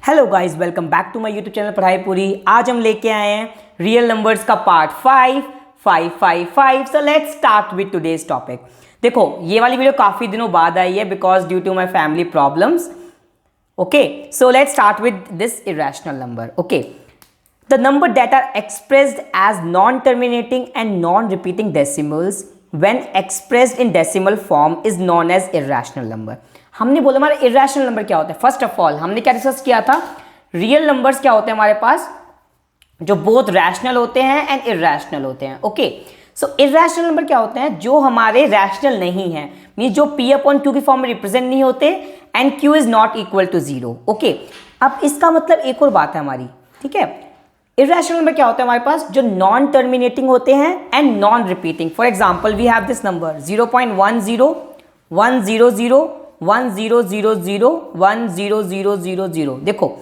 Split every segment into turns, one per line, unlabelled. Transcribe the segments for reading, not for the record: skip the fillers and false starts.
Hello guys, welcome back to my YouTube channel पढ़ाई पूरी। आज हम लेके आए हैं रियल नंबर्स का part 5 so let's start with today's topic. देखो, ये वाली वीडियो काफ़ी दिनों बाद आई है because due to my family problems. Okay, so let's start with this irrational number. Okay, the number that are expressed as non terminating and non repeating decimals when expressed in decimal form is non as irrational number. हमने बोला हमारा irrational number क्या होता है। First of all हमने क्या discuss किया था, रियल नंबर्स क्या होते हैं हमारे पास, जो बोथ रैशनल होते हैं एंड इरेशनल होते हैं। ओके, सो इरेशनल नंबर क्या होते हैं, जो हमारे रैशनल नहीं है, मीन जो p अपॉन q की फॉर्म में रिप्रेजेंट नहीं होते and q is not equal to 0। Okay, अब इसका मतलब एक और बात है हमारी, ठीक है। इरेशनल नंबर क्या होता है हमारे पास, जो नॉन टर्मिनेटिंग होते हैं and non repeating. For example we have this number 0.10 100 1000 देखो,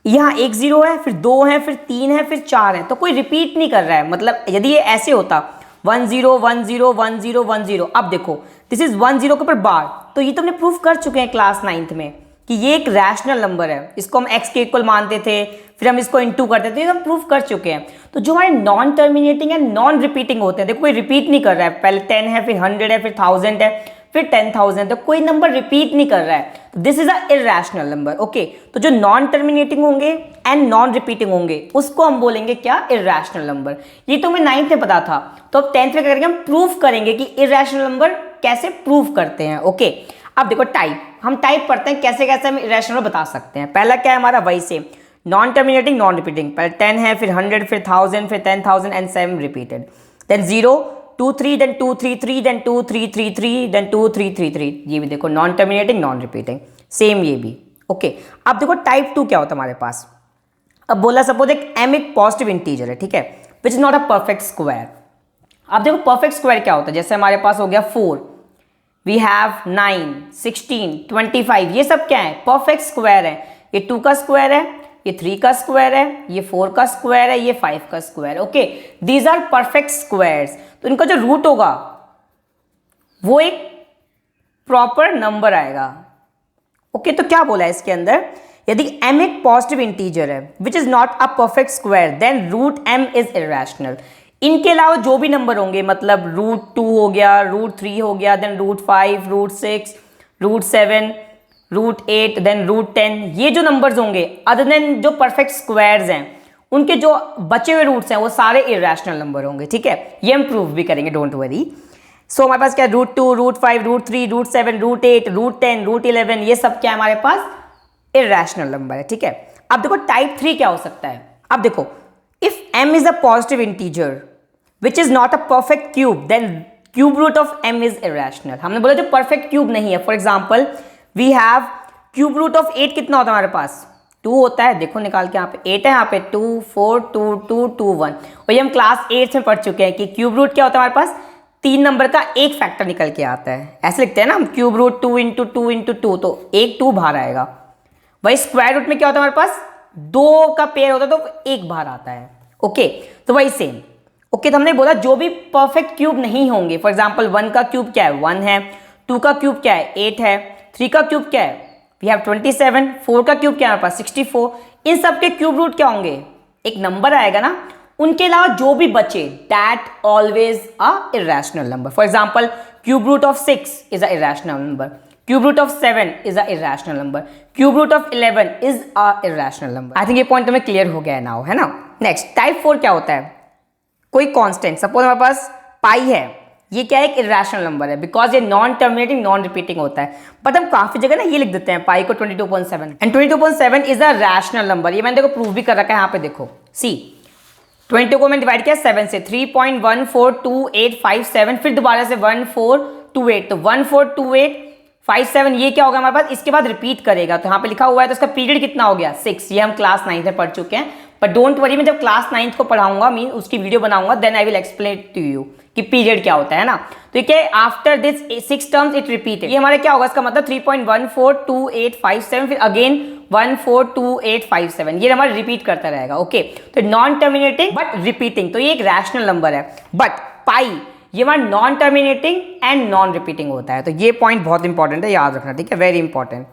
यहाँ एक 0 है, फिर 2 है, फिर 3 है, फिर 4 है, तो कोई रिपीट नहीं कर रहा है। मतलब यदि ये ऐसे होता 10 10 10 10, अब देखो दिस इज 10 के ऊपर बार, तो ये तो हमने प्रूफ कर चुके हैं क्लास 9th में कि ये एक रैशनल नंबर है। इसको हम x के इक्वल मानते थे, फिर हम इसको इनटू करते थे, ये हम प्रूफ कर चुके हैं। तो जो हमारे non terminating and non repeating होते हैं, देखो कोई रिपीट नहीं कर रहा है, पहले 10 है, फिर 100 है, फिर 1000 है, फिर 10,000, तो कोई नंबर रिपीट नहीं कर रहा है, this is a irrational number. Okay, तो जो नॉन टर्मिनेटिंग होंगे एंड नॉन रिपीटिंग होंगे उसको हम बोलेंगे क्या, इरेशनल नंबर। ये तो हमें 9th में पता था, तो अब 10th में क्या करेंगे, हम प्रूफ करेंगे कि इरेशनल नंबर कैसे प्रूफ करते हैं। ओके, अब देखो टाइप, हम टाइप पढ़ते हैं कैसे कैसे हम इरेशनल नंबर बता सकते हैं। पहला क्या है हमारा, वही same non terminating non repeating, पहले 10 है, फिर 100, फिर 1000, फिर 10,000 and 7 repeated, then 0 2 3 then 2 3 3 then 2 3 3 3 then 2 3 3 3। ये भी देखो non terminating non repeating, same ये भी। ओके, अब देखो टाइप 2 क्या होता है हमारे पास। अब बोला सपोज एक m एक पॉजिटिव इंटीजर है, ठीक है, which is not a perfect square. अब देखो परफेक्ट स्क्वायर क्या होता है, जैसे हमारे पास हो गया 4, वी हैव 9 16 25, ये सब क्या है, परफेक्ट स्क्वायर है। ये 2 का स्क्वायर है, ये 3 का स्क्वायर है, ये 4 का स्क्वायर है, ये 5 का स्क्वायर है। Okay, these are perfect squares. तो इनका जो रूट होगा वो एक प्रॉपर नंबर आएगा। ओके, तो क्या बोला है इसके अंदर, यदि m एक पॉजिटिव इंटीजर है which is not a perfect square then root m is irrational. इनके अलावा जो भी नंबर होंगे, मतलब √2 हो गया, √3 हो गया, देन √5 √6 √7 √8 देन √10, ये जो नंबर्स होंगे अदर देन जो परफेक्ट स्क्वायर्स हैं, उनके जो बचे हुए रूट्स हैं वो सारे इरेशनल नंबर होंगे। ठीक है, ये हम प्रूव भी करेंगे, डोंट वरी। सो हमारे पास क्या है, √2 √5 √3 √7 √8 √10 √11, ये सब क्या है हमारे पास, इरेशनल नंबर है। ठीक है, अब देखो टाइप 3 क्या हो सकता है। अब देखो, if m is a positive integer which is not a perfect cube then cube root of m is irrational. हमने बोला जो परफेक्ट क्यूब नहीं है, for example we have cube root of 8 कितना होता है हमारे पास, 2 होता है। देखो निकाल के, यहाँ पे 8 है, यहाँ पे 2 4 2 2 2 1। और ये हम क्लास 8 में पढ़ चुके हैं कि क्यूब रूट क्या होता है हमारे पास, 3 नंबर का एक फैक्टर निकल के आता है। ऐसे लिखते हैं ना हम, क्यूब रूट 2 इंटू 2 इंटू 2, तो एक 2 बाहर आएगा। वही स्क्वायर रूट में क्या होता है हमारे पास, 2 का पेयर होता है तो एक बाहर आता है। ओके, तो वही सेम। ओके, तो हमने बोला जो भी परफेक्ट क्यूब नहीं होंगे, फॉर एग्जाम्पल 1 का क्यूब क्या है, 1 है, 2 का क्यूब क्या है, 8 है, 3 का क्यूब क्या है, वी हैव 27, 4 का क्यूब क्या है हमारे पास 64। इन सब के क्यूब रूट क्या होंगे, एक नंबर आएगा ना। उनके अलावा जो भी बचे that always a irrational number. For example cube root of 6 is a irrational number, cube root of 7 is a irrational number, cube root of 11 is a irrational number. I think ये point तुम्हें clear हो गया है now, है ना। Next type 4 क्या होता है, कोई कांस्टेंट, सपोज हमारे पास पाई है, ये क्या है, एक इरेशनल नंबर है बिकॉज ये नॉन टर्मिनेटिंग नॉन रिपीटिंग होता है। बट हम काफी जगह ना ये लिख देते हैं पाई को 22.7 and 22.7 is a rational number. ये मैंने देखो प्रूव भी कर रखा है, यहाँ पे देखो सी 22 को मैंने डिवाइड किया 7 से, 3.142857, फिर दोबारा से 1428, तो 142857 ये क्या होगा हमारे पास, इसके बाद रिपीट करेगा, तो यहाँ पे लिखा हुआ है, तो इसका पीरियड कितना हो गया 6। ये हम क्लास 9th में पढ़ चुके हैं, बट डोंट वरी, मैं जब क्लास 9th को पढ़ाऊंगा, मीन उसकी वीडियो बनाऊंगा, then I will explain to you कि पीरियड क्या होता है ना। तो क्या है, after this 6 terms it repeated, ये हमारे क्या होगा, इसका मतलब 3.142857, फिर अगेन 142857, ये हमारा रिपीट करता रहेगा। ओके, तो नॉन टर्मिनेटिंग बट रिपीटिंग, तो ये एक रैशनल नंबर है। बट पाई ये हमारा non terminating and non repeating होता है, तो ये पॉइंट बहुत इंपॉर्टेंट है, याद रखना। ठीक है, वेरी इंपॉर्टेंट,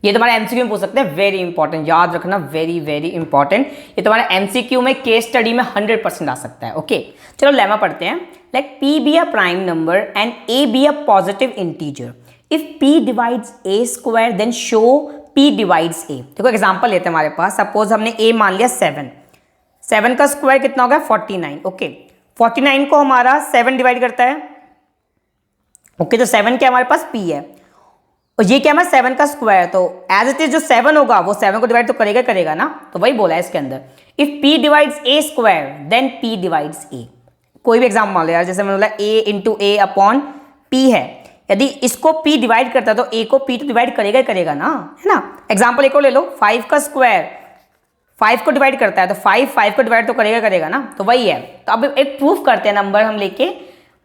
ये तुम्हारा एमसीक्यू में पूछ सकते हैं, वेरी इंपॉर्टेंट, याद रखना, वेरी वेरी इंपॉर्टेंट। ये तुम्हारा एमसीक्यू में केस स्टडी में 100% आ सकता है। ओके, चलो लेमा पढ़ते हैं। Let p be a prime number and a be a positive integer. If p divides a square then show p divides a. देखो एग्जांपल लेते हैं हमारे पास, सपोज हमने a मान लिया 7, 7 का स्क्वायर कितना होगा 49। ओके, 49 को हमारा 7 डिवाइड करता है। ओके, तो 7 क्या हमारे पास p है, और ये क्या हमारा 7 का स्क्वायर, तो एज इट इज जो 7 होगा वो 7 को डिवाइड तो करेगा ना, तो वही बोला है इसके अंदर। If p divides a square then p divides a। कोई भी एग्जाम मान लो यार, जैसे मैंने बोला a into A upon p है, यदि इसको p डिवाइड करता है तो a को p तो डिवाइड करेगा ना, है ना। एग्जाम्पल एक और ले लो, 5 का स्क्वायर 5 को डिवाइड करता है, तो 5 को डिवाइड तो करेगा ना, तो वही है। तो अब एक प्रूफ करते हैं नंबर हम लेके,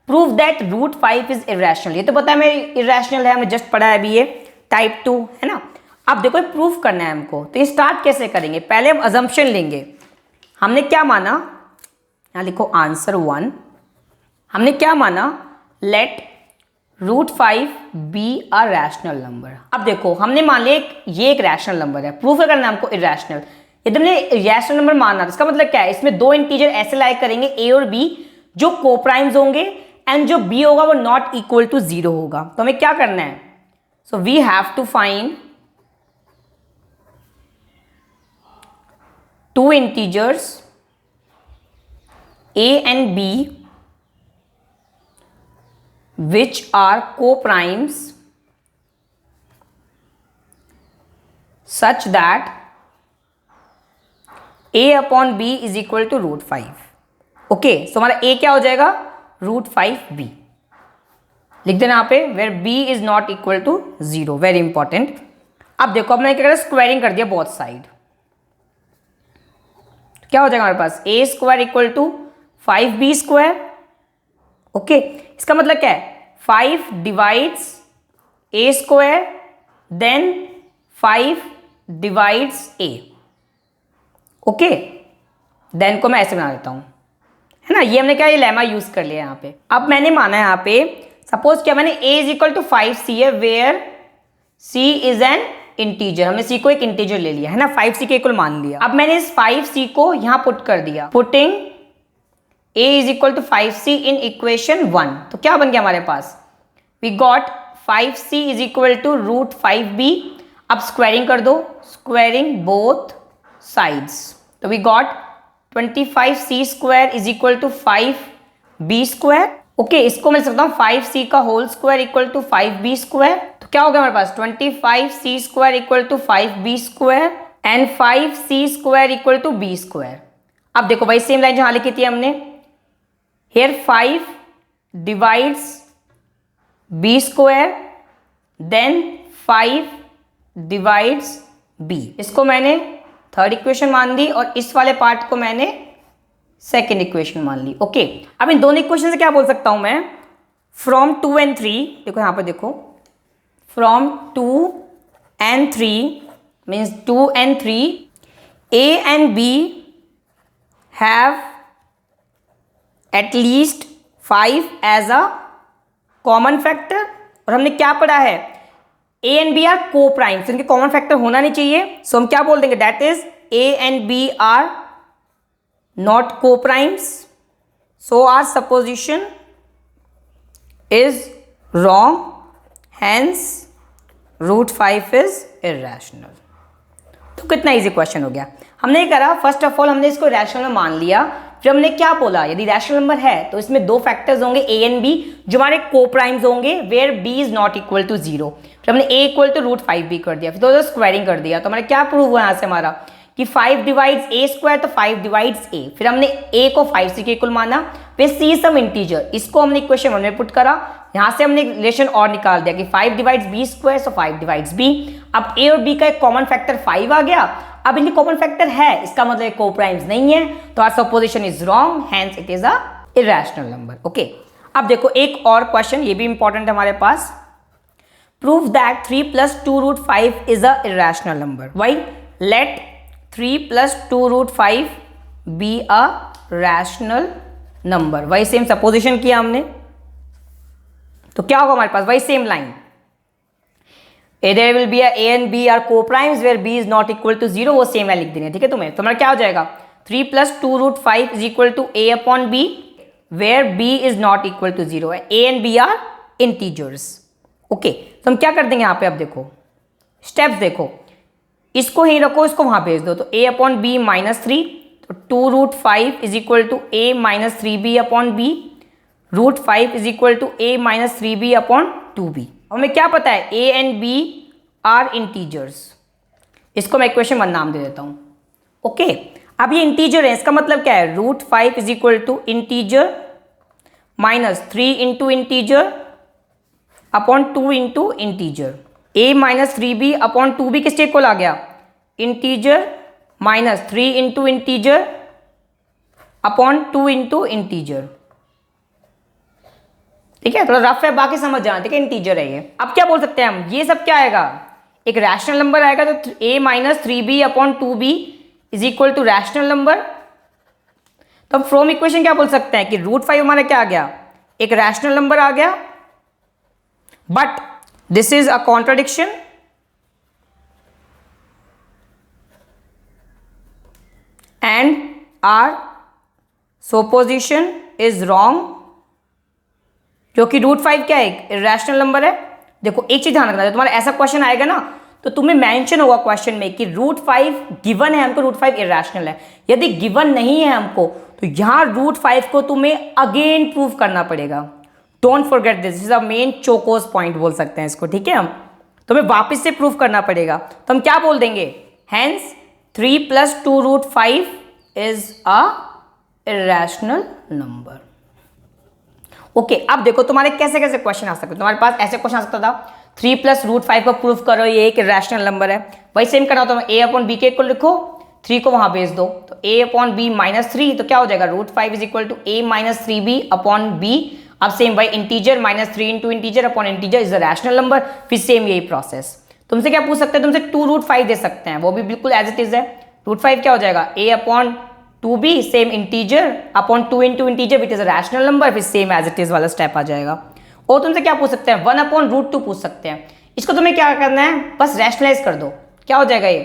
proof that root 5 is irrational. ये तो पता है मेरी इरेशनल है, हमने जस्ट पढ़ा है अभी, ये टाइप 2 है ना। अब देखो प्रूफ करना है हमको, तो ये स्टार्ट कैसे करेंगे, पहले हम अजम्पशन लेंगे। हमने क्या माना, यहाँ लिखो आंसर 1, हमने क्या माना, let root 5 be a rational number. अब देखो हमने मान लिया ये एक रैशनल नंबर है, प्रूफ करना है हमको इरेशनल। यदि हमने रैशनल नंबर माना, इसका मतलब क्या है, इसमें दो इंटीजर ऐसे लाइक करेंगे a और b जो कोप्राइम्स होंगे, एंड जो b होगा वो नॉट इक्वल टू 0 होगा। तो हमें क्या करना है, so we have to find two integers a and b which are co-primes such that a upon b is equal to root 5। Okay, so हमारा a क्या हो जाएगा, रूट 5b। लिख देना यहाँ पे, where b is not equal to 0, very important. अब देखो, अब मैंने क्या करा, स्क्वायरिंग कर दिया बोथ साइड, क्या हो जाएगा हमारे पास, a square equal to 5b square. Okay, इसका मतलब क्या है, 5 divides a square then 5 divides a। Okay, then को मैं ऐसे बना देता हूं, है ना। ये हमने क्या, ये लेमा यूज कर लिया यहाँ पे। अब मैंने माना है यहाँ पे, सपोज क्या मैंने a is equal to 5c है, where c is an integer. हमने c को एक इंटीजर ले लिया है ना, 5c के इक्वल मान लिया। अब मैंने इस 5c को यहाँ पुट कर दिया, putting a is equal to 5c in equation 1। तो क्या बन गया हमारे पास, we got 5c is equal to root 5b। अब स्क्वायरिंग कर दो, स्क्वायरिंग बोथ साइड्स, तो we got 25c square is equal to 5b square. Okay, इसको मैं लिख सकता हूँ 5c का whole square equal to 5b square. तो क्या हो गया हमारे पास, 25c square equal to 5b square and 5c square equal to b square. अब देखो वही सेम लाइन जहां लिखी थी हमने, here 5 divides b square then 5 divides b। इसको मैंने थर्ड इक्वेशन मान ली और इस वाले पार्ट को मैंने सेकेंड इक्वेशन मान ली। ओके, अब इन दोनों इक्वेशन से क्या बोल सकता हूं मैं, फ्रॉम 2 and 3, देखो यहां पर देखो, from 2 and 3 means 2 and 3 a and b have at least 5 as a common factor. और हमने क्या पढ़ा है, a and b are co primes, इनके कॉमन फैक्टर होना नहीं चाहिए। सो हम क्या बोल देंगे, that is a and b are not co primes, so our supposition is wrong, hence root 5 is irrational. तो कितना इजी क्वेश्चन हो गया। हमने करा, फर्स्ट ऑफ ऑल हमने इसको रैशनल में मान लिया, फिर हमने क्या बोला, यदि रैशनल नंबर है तो इसमें दो फैक्टर्स होंगे a एंड b जो हमारे को प्राइम्स होंगे, where b is not equal to 0। फिर हमने a equal to root 5b कर दिया, फिर तो स्क्वायरिंग कर दिया। तो हमारा क्या प्रूव हुआ यहाँ से हमारा कि 5 डिवाइड्स a स्क्वायर, तो 5 डिवाइड्स a। फिर हमने a को 5c के इक्वल माना, फिर c सम इंटीजर, इसको हमने इक्वेशन 1 में पुट करा, यहाँ से हमने रिलेशन और निकाल दिया कि 5 डिवाइड्स b स्क्वायर, सो 5 डिवाइड्स b। अब a और b का एक कॉमन फैक्टर 5 आ गया। अब इनके कॉमन फैक्टर है, इसका मतलब को प्राइम्स नहीं है, तो our supposition is wrong, hence it is a irrational number. Okay, अब देखो एक और क्वेश्चन, ये भी इंपॉर्टेंट है हमारे पास, prove that 3 + 2 root 5 is a irrational number. Why, let 3 + 2 root 5 be a rational number. वही सेम सपोजिशन किया हमने, तो क्या होगा हमारे पास, वही same line, there will be a and b are co primes where b is not equal to 0, वो सेम है लिख देंगे, ठीक है। तुम्हारा क्या हो जाएगा 3 + 2√5 is equal to a upon b where b is not equal to 0 है। a and b are integers, okay. तो हम क्या कर देंगे यहाँ पे, अब देखो स्टेप्स देखो, इसको ही रखो, इसको वहां भेज दो, तो a अपॉन b -3, तो 2√5 is equal to a -3b upon b, √5 is equal to a -3b upon 2b। हमें क्या पता है a and b are integers, इसको मैं इक्वेशन 1 नाम दे देता हूं, ओके। अब ये इंटीजर है, इसका मतलब क्या है √5 is equal to integer -3 into integer upon 2 into integer. a -3b upon 2b किसके इक्वल आ गया, integer -3 into integer upon 2 into integer, ठीक है। थोड़ा रफ है, बाकी समझ जाना, ठीक है। इंटीजर है ये। अब क्या बोल सकते हैं हम, ये सब क्या आएगा, एक रैशनल नंबर आएगा, तो a -3b upon 2b is equal to rational number. तो हम फ्रॉम इक्वेशन क्या बोल सकते हैं कि √5 हमारा क्या आ गया, एक रैशनल नंबर आ गया, but this is a contradiction and our supposition is wrong, क्योंकि √5 क्या है, इरैशनल नंबर है। देखो एक चीज ध्यान रखना, जब तुम्हारा ऐसा क्वेश्चन आएगा ना, तो तुम्हें मेंशन होगा क्वेश्चन में कि √5 गिवन है हमको, √5 इरैशनल है। यदि गिवन नहीं है हमको, तो यहां √5 को तुम्हें अगेन प्रूव करना पड़ेगा। Don't forget this is a main Chocos point बोल सकते हैं इसको, ठीक है। हम तुम्हें वापस से प्रूव करना पड़ेगा, तो हम क्या बोल देंगे, hence 3 + 2√5 is a irrational number, okay. अब देखो तुम्हारे कैसे कैसे क्वेश्चन आ सकते हैं, तुम्हारे पास ऐसे क्वेश्चन आ सकता था 3 + √5 को प्रूफ करो ये एक रैशनल नंबर है, वही सेम करना हो तो a अपॉन b के इक्वल लिखो, 3 को वहां भेज दो, तो a अपॉन b -3, तो क्या हो जाएगा √5 is equal to a -3b upon b। अब सेम वही integer -3 into integer upon integer is a rational number, फिर सेम यही प्रोसेस। तुमसे क्या पूछ सकते हैं, तुमसे 2√5 दे सकते हैं, वो भी बिल्कुल एज इट इज है। √5 क्या हो जाएगा a upon 2b same integer upon 2 into integer which is a rational number, फिर सेम एज इट इज वाला स्टेप आ जाएगा। और तुमसे क्या पूछ सकते हैं 1 अपॉन √2 पूछ सकते हैं, इसको तुम्हें क्या करना है, बस रैशनलाइज कर दो, क्या हो जाएगा ये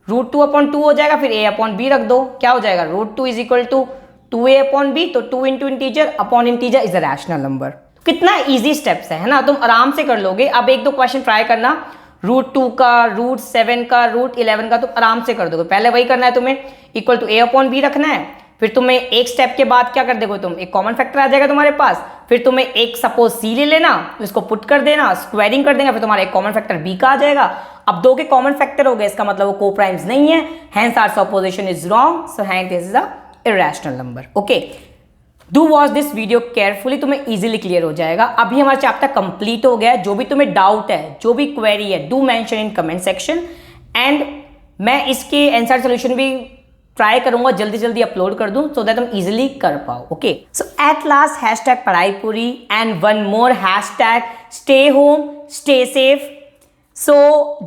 √2 अपॉन 2 हो जाएगा, फिर a अपॉन b रख दो, क्या हो जाएगा √2 is equal to 2a upon b, तो 2 into integer upon integer is a rational number. कितना ईजी स्टेप्स है ना, तुम आराम से कर लोगे। अब एक दो क्वेश्चन ट्राई करना, √2 का, √7 का, √11 का, तो आराम से कर दोगे। पहले वही करना है तुम्हें, equal to a upon b रखना है, फिर तुम्हें एक स्टेप के बाद क्या कर दोगे तुम, एक कॉमन फैक्टर आ जाएगा तुम्हारे पास, फिर तुम्हें एक सपोज c ले लेना, इसको पुट कर देना, स्क्वायरिंग कर देगा, फिर तुम्हारा एक कॉमन फैक्टर b का आ जाएगा। अब दो के कॉमन फैक्टर हो गए, इसका मतलब वो को-प्राइम्स नहीं है, hence our supposition is wrong, so hence this is a irrational number, okay. Do watch this video carefully, तुम्हें इजीली क्लियर हो जाएगा। अभी हमारा चैप्टर कंप्लीट हो गया है। जो भी तुम्हें डाउट है, जो भी क्वेरी है, do mention in comment section, and मैं इसके आंसर सॉल्यूशन भी ट्राई करूंगा जल्दी जल्दी अपलोड कर दूं, सो दैट तुम इजीली कर पाओ, okay. So at last hashtag पढ़ाई पूरी, and one more hashtag stay home stay safe. So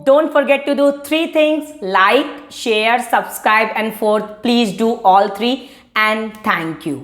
don't forget to do 3 things: like, share, subscribe, and 4th, please do all 3, and thank you.